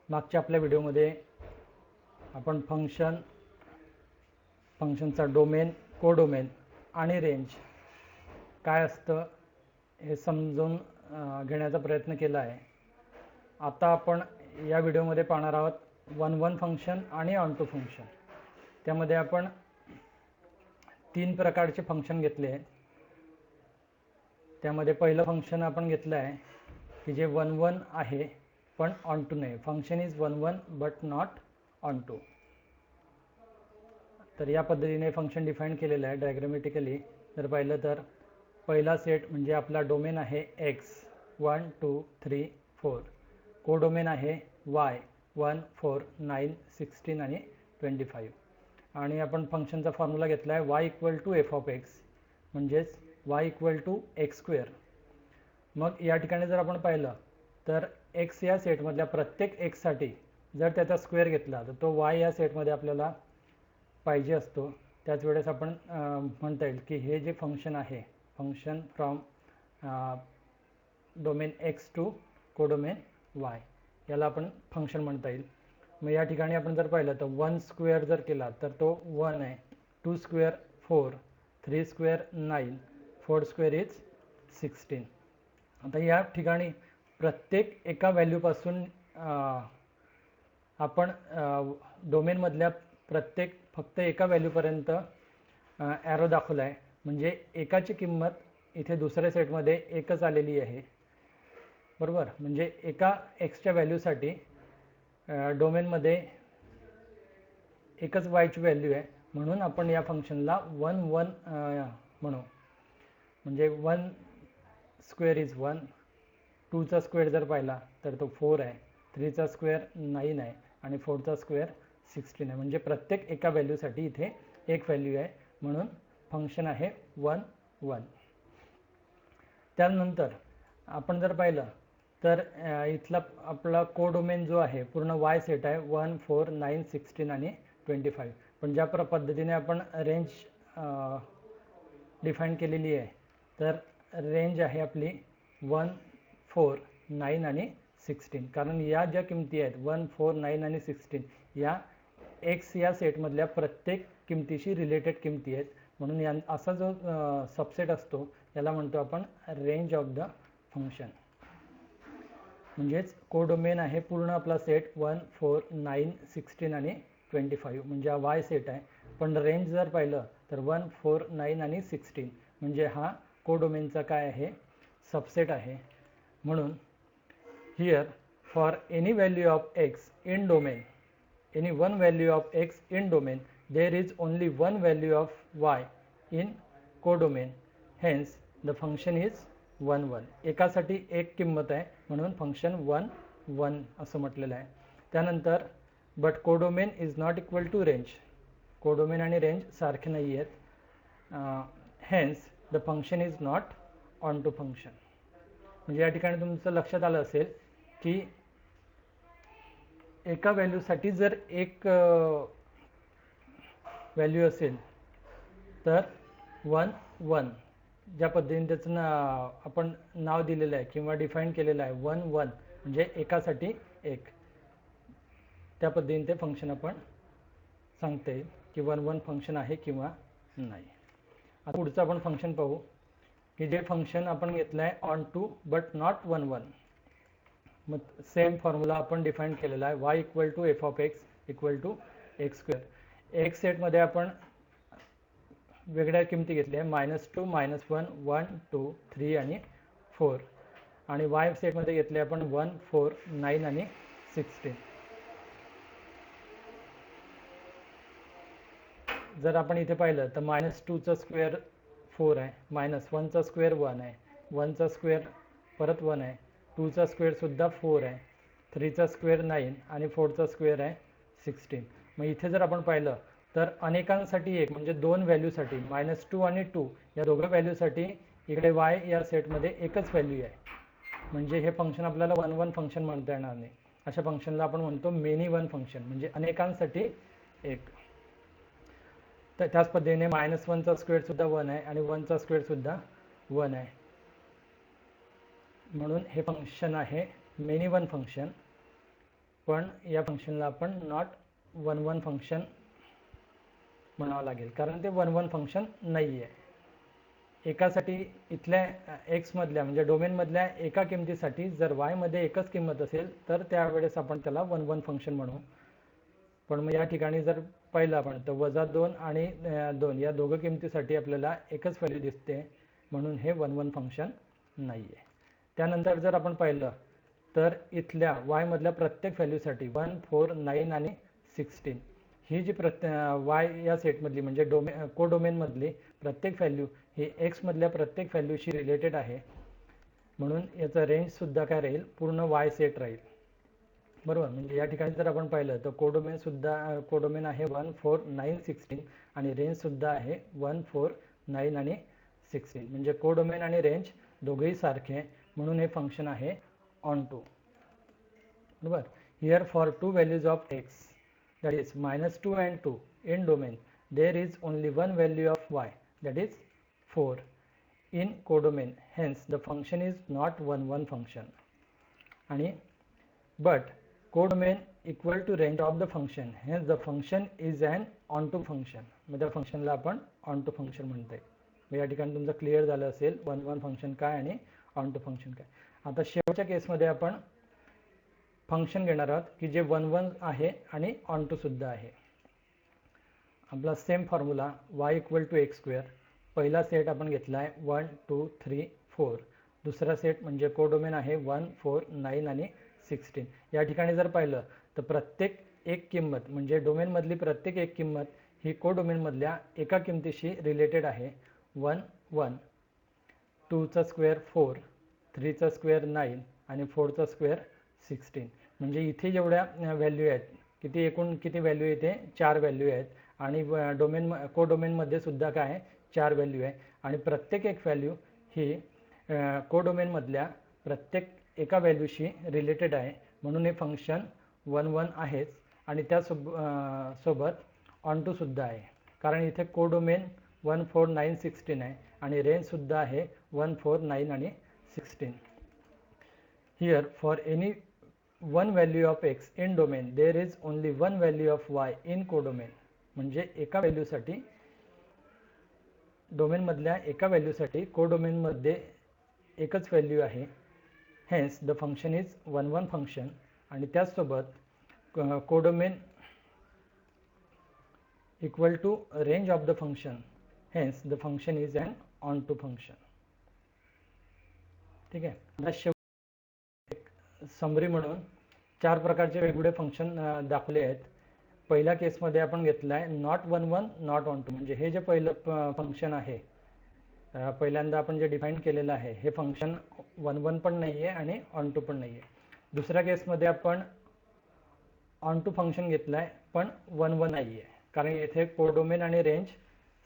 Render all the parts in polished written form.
मागच्या आपल्या व्हिडिओमध्ये आपण फंक्शनचा डोमेन, कोडोमेन आणि रेंज काय असतं हे समजून घेण्याचा प्रयत्न केला आहे. आता आपण या व्हिडिओमध्ये पाहणार आहोत वन फंक्शन आणि ऑन टू फंक्शन. त्यामध्ये आपण 3 प्रकारचे फंक्शन घेतले आहेत. त्यामध्ये पहिलं फंक्शन आपण घेतलं आहे की जे वन आहे पण ऑन टू नाही. Function is one but not onto. तर या पद्धतीने फंक्शन डिफाईन केलेलं आहे डायग्रामॅटिकली. जर पाहिलं तर पहिला सेट म्हणजे आपला डोमेन आहे x 1 2 3 4. कोडोमेन आहे y 1 4 9 16 आणि 25. आणि आपण फंक्शनचा फॉर्म्युला घेतला आहे y = f of x म्हणजेच y = x². मग या ठिकाणी जर आपण पाहिलं तर x या सेटमधल्या प्रत्येक x साठी जर त्याचा स्क्वेअर घेतला तर तो y या सेटमध्ये आपल्याला पाहिजे असतो. त्याच वेळेस आपण म्हणता येईल की हे जे फंक्शन आहे, function from domain x to codomain y, याला आपण फंक्शन म्हणता येईल. मग या ठिकाणी आपण जर पाहिलं तर 1 स्क्वेअर जर केला तर तो 1 आहे, 2 स्क्वेअर 4, 3 स्क्वेअर 9, 4 स्क्वेअर इज 16. आता या ठिकाणी प्रत्येक एका व्हॅल्यूपासून आपण डोमेनमधल्या प्रत्येक फक्त एका व्हॅल्यूपर्यंत ॲरो दाखवला आहे. म्हणजे एकाची किंमत इथे दुसऱ्या सेटमध्ये एकच आलेली आहे, बरोबर. म्हणजे एका एक्सच्या व्हॅल्यूसाठी डोमेनमध्ये एकच वायची व्हॅल्यू आहे, म्हणून आपण या फंक्शनला वन म्हणू. म्हणजे 1 स्क्वेअर इज 1, 2चा स्क्वेअर जर पाहिला तर तो 4 आहे, 3चा स्क्वेअर 9 आहे आणि 4चा स्क्वेअर 16 आहे. म्हणजे प्रत्येक एका व्हॅल्यूसाठी इथे एक व्हॅल्यू आहे, म्हणून फंक्शन आहे 1. त्यानंतर आपण जर पाहिलं तर इथला आपला कोडोमेन जो आहे पूर्ण वाय सेट आहे 1 4 9 16 आणि 25. पण ज्या पद्धतीने आपण रेंज डिफाईन केलेली आहे तर रेंज आहे आपली 1 4 9 आणि 16. कारण या ज्या किमती आहेत 1 4 9 आणि 16 या x या सेटमधल्या प्रत्येक किमतीशी रिलेटेड किमती आहेत, म्हणून असा जो सबसेट असतो याला म्हणतो आपण रेंज ऑफ द फंक्शन. म्हणजेच कोडोमेन आहे पूर्ण आपला सेट 1 4 9 16 आणि 25, म्हणजे हा वाय सेट आहे. पण रेंज जर पाहिलं तर 1 4 9 आणि 16 म्हणजे हा कोडोमेनचा काय आहे, सबसेट आहे. म्हणून here for any value of x in domain, any one value of x in domain, there is only one value of y in codomain, hence the function is 1. एकासाठी एक किंमत आहे म्हणून फंक्शन 1 असं म्हटलेलं आहे. त्यानंतर but codomain is not equal to range. Codomain आणि रेंज सारखे नाही आहेत, hence the function is not onto function. म्हणजे या ठिकाणी तुमचं लक्षात आलं असेल की एका व्हॅल्यूसाठी जर एक व्हॅल्यू असेल तर 1 ज्या पद्धतीने त्याचं आपण नाव दिलेलं आहे किंवा डिफाईन केलेलं आहे 1 म्हणजे एकासाठी एक, त्या पद्धतीने ते फंक्शन आपण सांगता येईल की 1 फंक्शन आहे किंवा नाही. आता पुढचं आपण फंक्शन पाहू की जे फंक्शन आपण घेतलं आहे ऑन टू बट नॉट 1. मग सेम फॉर्म्युला आपण डिफाईन केलेला आहे y = f of x = x². x सेटमध्ये आपण वेगळ्या किमती घेतल्या आहे -2 -1 1 2 3 आणि 4. आणि y सेटमध्ये घेतले आपण 1 4 9 आणि 16. जर आपण इथे पाहिलं तर -2चा स्क्वेअर 4 आहे, -1चा स्क्वेअर 1 आहे, 1चा स्क्वेअर परत 1 आहे, 2चा स्क्वेअर सुद्धा 4 आहे, 3चा स्क्वेअर 9 आणि 4चा स्क्वेअर आहे 16. मग इथे जर आपण पाहिलं तर अनेकांसाठी एक म्हणजे दोन व्हॅल्यूसाठी -2 आणि 2 या दोघं व्हॅल्यूसाठी इकडे y या सेटमध्ये एकच व्हॅल्यू आहे. म्हणजे हे फंक्शन आपल्याला 1 फंक्शन म्हणता येणार नाही. अशा फंक्शनला आपण म्हणतो मेनी वन फंक्शन, म्हणजे अनेकांसाठी एक. तर त्याच पद्धतीने -1चा स्क्वेअर सुद्धा 1 आहे आणि 1चा स्क्वेअर सुद्धा 1 आहे, म्हणून हे फंक्शन आहे मेनी वन फंक्शन. पण या फंक्शनला आपण नॉट 1 1 फंक्शन म्हणावं लागेल, कारण ते 1 1 फंक्शन नाही आहे. एकासाठी इथल्या x मधल्या म्हणजे डोमेनमधल्या एका किमतीसाठी जर y मध्ये एकच किंमत असेल तर त्यावेळेस आपण त्याला 1 1 फंक्शन म्हणू. पण मग या ठिकाणी जर पाहिलं आपण तर -2 आणि 2 या दोघं किमतीसाठी आपल्याला एकच व्हॅल्यू दिसते, म्हणून हे 1 1 फंक्शन नाही आहे. त्यानंतर जर आपण पाहिलं तर इथल्या y मधल्या प्रत्येक व्हॅल्यूसाठी 1 4 9 आणि 16 ही जी y या सेटमधली म्हणजे कोडोमेन मधली प्रत्येक व्हॅल्यू ही x मधल्या प्रत्येक व्हॅल्यूशी रिलेटेड आहे, म्हणून याचा रेंज सुद्धा काय राहील, पूर्ण y सेट राहील. बरोबर. म्हणजे या ठिकाणी जर आपण पाहिलं तर कोडोमेन आहे 1 4 9 16 आणि रेंज सुद्धा आहे 1 4 9 आणि 16. म्हणजे कोडोमेन आणि रेंज दोघेही सारखे आहे, म्हणून हे फंक्शन आहे ऑनटू. बरोबर. Here for two values of x that is -2 and 2 in domain there is only one value of y that is 4 in codomain, hence the function is not 1 1 function. आणि but codomain equal to range of the function, hence the function is an onto function. मग त्या फंक्शनला आपण onto function म्हणतोय. मग या ठिकाणी तुमचं क्लिअर झालं असेल 1 1 फंक्शन काय आणि ऑनटू फंक्शन काय. आता शेवटच्या केसमध्ये आपण फंक्शन घेणार आहोत की जे 1 1 आहे आणि ऑनटू सुद्धा आहे. आपला सेम फॉर्म्युला y = x². पहिला सेट आपण घेतला आहे 1 2 3 4. दुसरा सेट म्हणजे कोडोमेन आहे 1 4 9 आणि 16. या ठिकाणी जर पाहिलं तर प्रत्येक एक किंमत म्हणजे डोमेन मधली प्रत्येक एक किंमत ही कोडोमेन मधल्या एका किमतीशी रिलेटेड आहे. 1 1, 2 चा स्क्वेअर 4, 3 चा स्क्वेअर 9 आणि 4 चा स्क्वेअर 16. म्हणजे इथे जेवढ्या व्हॅल्यू आहेत, एकूण किती व्हॅल्यू इथे 4 व्हॅल्यू आहेत आणि कोडोमेनमध्ये सुद्धा काय आहे 4 व्हॅल्यू आहे आणि प्रत्येक एक व्हॅल्यू ही कोडोमेनमधल्या प्रत्येक एका व्हॅल्यूशी रिलेटेड आहे, म्हणून हे फंक्शन 1 1 आहेच आणि त्यासोबत ऑनटू सुद्धा आहे, कारण इथे कोडोमेन 1 4 9 16 आहे आणि रेंज सुद्धा आहे 1 4 9 आणि 16. Here for any one value of x in domain there is only one value of y in codomain. म्हणजे एका व्हॅल्यूसाठी डोमेन मधल्या एका व्हॅल्यूसाठी कोडोमेन मध्ये एकच व्हॅल्यू आहे, hence the function is 1 1 function. आणि त्याचसोबत codomain equal to range of the function, hence the function is an onto function. ठीक आहे. समरी म्हणून 4 प्रकारचे वेगवेगळे फंक्शन दाखवले आहेत. पहिल्या केसमध्ये आपण घेतला आहे नॉट 1 1 नॉट ऑन टू. म्हणजे हे जे पहिलं फंक्शन आहे, पहिल्यांदा आपण जे डिफाईन केलेलं आहे हे फंक्शन 1 1 पण नाही आहे आणि ऑन टू पण नाही आहे. दुसऱ्या केसमध्ये आपण ऑन टू फंक्शन घेतलं आहे पण 1 1 नाही आहे, कारण येथे कोडोमेन आणि रेंज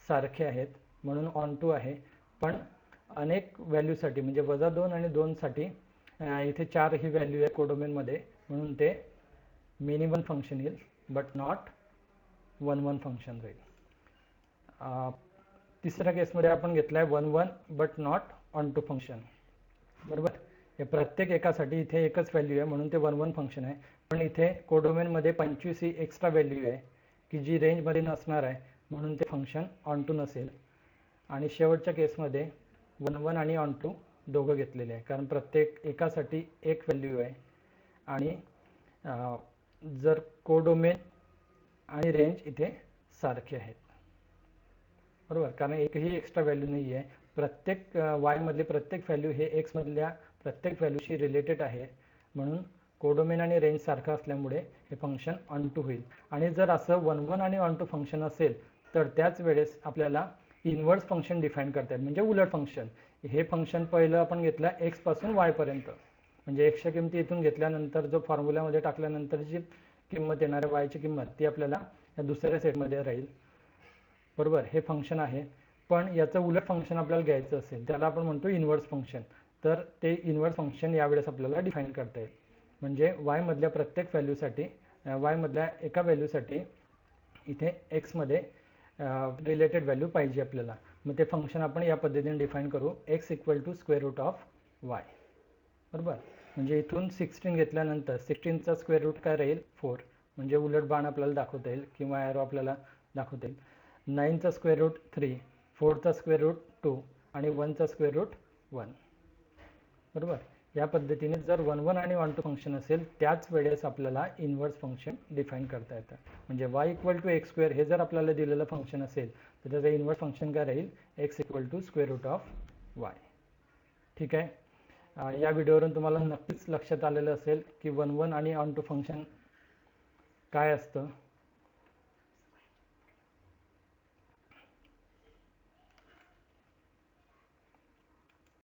सारखे आहेत म्हणून ऑन टू आहे. पण अनेक व्हॅल्यूसाठी म्हणजे -2 आणि 2 साठी इथे 4 ही व्हॅल्यू आहे कोडोमेनमध्ये, म्हणून ते मिनिमम फंक्शन येईल बट नॉट 1 1 फंक्शन राहील. तिसऱ्या केसमध्ये आपण घेतला आहे 1 1 but not onto function. बरोबर. हे प्रत्येक एकासाठी इथे एकच व्हॅल्यू आहे म्हणून ते 1 1 फंक्शन आहे, पण इथे कोडोमेनमध्ये 25 ही एक्स्ट्रा व्हॅल्यू आहे की जी रेंजमध्ये नसणार आहे, म्हणून ते फंक्शन ऑन टू नसेल. आणि शेवटच्या केसमध्ये 1 1 आणि ऑन टू दोघं घेतलेले आहे, कारण प्रत्येक एकासाठी एक व्हॅल्यू आहे आणि जर कोडोमेन आणि रेंज इथे सारखे आहेत. बरोबर. कारण एकही एक्स्ट्रा व्हॅल्यू नाही आहे. प्रत्येक y मधले प्रत्येक व्हॅल्यू हे x मधल्या प्रत्येक व्हॅल्यूशी रिलेटेड आहे, म्हणून कोडोमेन आणि रेंज सारखं असल्यामुळे हे फंक्शन ऑन टू होईल. आणि जर असं 1 1 आणि ऑन टू फंक्शन असेल तर त्याच वेळेस आपल्याला इनव्हर्स फंक्शन डिफाईन करता येईल, म्हणजे उलट फंक्शन. हे फंक्शन पहिलं आपण घेतलं x पासून y पर्यंत, म्हणजे x च्या किमती इथून घेतल्यानंतर जो फॉर्म्युल्यामध्ये टाकल्यानंतर जी किंमत येणार आहे y ची किंमत ती आपल्याला या दुसऱ्या सेटमध्ये राहील. बरोबर. हे फंक्शन आहे. पण याचं उलट फंक्शन आपल्याला घ्यायचं असेल त्याला आपण म्हणतो इनव्हर्स फंक्शन. तर ते इनव्हर्स फंक्शन यावेळेस आपल्याला डिफाईन करता येईल. म्हणजे y मधल्या प्रत्येक व्हॅल्यूसाठी y मधल्या एका व्हॅल्यूसाठी इथे x मध्ये रिलेटेड व्हॅल्यू पाहिजे आपल्याला. मग ते फंक्शन आपण या पद्धतीने डिफाईन करू, x = y. बरोबर. म्हणजे इथून 16 घेतल्यानंतर 16चा स्क्वेअर रूट काय राहील 4, म्हणजे उलट बाण आपल्याला दाखवता येईल किंवा ॲरो आपल्याला दाखवता येईल. 9चा स्क्वेअर रूट 3, 4चा स्क्वेअर रूट 2 आणि 1चा स्क्वेअर रूट 1. बरोबर. या पद्धतीने जर 1 1 आणि 1 2 फंक्शन असेल त्याच वेळेस आपल्याला इन्व्हर्स फंक्शन डिफाईन करता येतं. म्हणजे y = x² हे जर आपल्याला दिलेलं फंक्शन असेल तर त्याचं इन्व्हर्स फंक्शन काय राहील x = square root of y. ठीक आहे. या व्हिडिओवरून तुम्हाला नक्कीच लक्षात आलेलं असेल की 1 1 आणि 1 2 फंक्शन काय असतं.